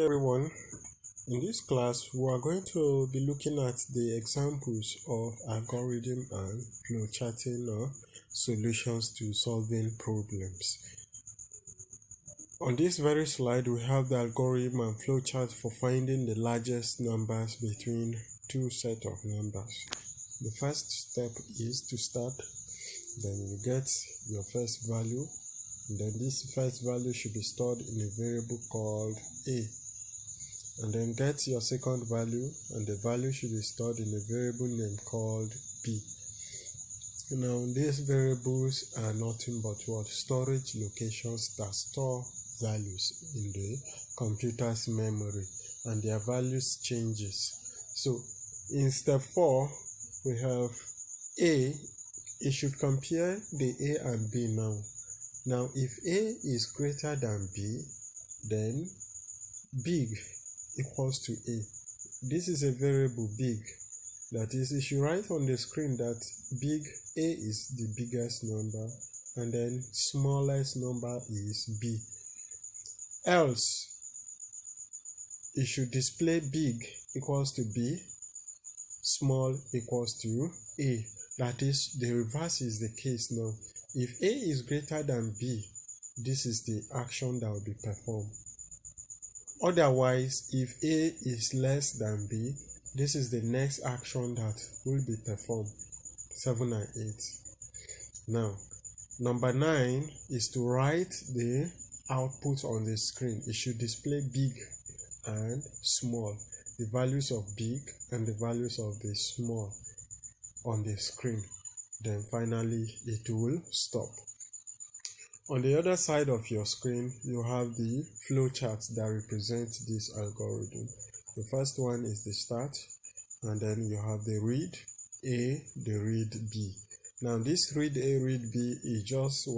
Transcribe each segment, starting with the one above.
Everyone, in this class we are going to be looking at the examples of algorithm and flowcharting or solutions to solving problems. On this very slide we have the algorithm and flowchart for finding the largest numbers between two sets of numbers. The first step is to start, then you get your first value, and then this first value should be stored in a variable called a. And then get your second value, and the value should be stored in a variable name called b. Now these variables are nothing but storage locations that store values in the computer's memory, and their values changes. So in step 4 we have a. It should compare the a and b now. Now if a is greater than b, then big equals to a. This is a variable big. That is, you should write on the screen that big a is the biggest number and then smallest number is b. Else, it should display big equals to b, small equals to a. That is, the reverse is the case now. If a is greater than b, this is the action that will be performed. Otherwise, if a is less than b, this is the next action that will be performed. 7 and 8. Now, number 9 is to write the output on the screen. It should display big and small, the values of big and the values of the small on the screen. Then finally, it will stop. On the other side of your screen, you have the flowchart that represents this algorithm. The first one is the start, and then you have the read A, the read B. Now this read A, read B is just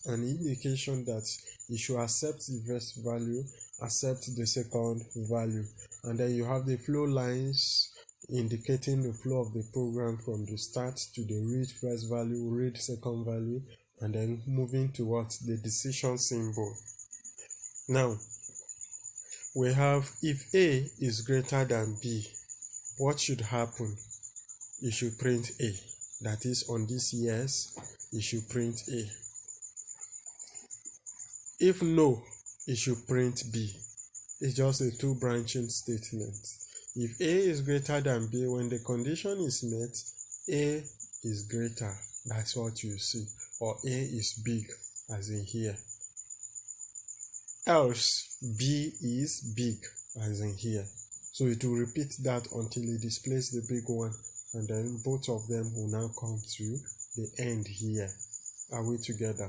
an indication that you should accept the first value, accept the second value, and then you have the flow lines indicating the flow of the program from the start to the read first value, read second value, and then moving towards the decision symbol. Now, we have if A is greater than B, what should happen? You should print A. That is, on this yes, you should print A. If no, you should print B. It's just a two branching statement. If A is greater than B, when the condition is met, A is greater. That's what you see. Or A is big, as in here. Else, B is big, as in here. So it will repeat that until it displays the big one, and then both of them will now come to the end here. Are we together?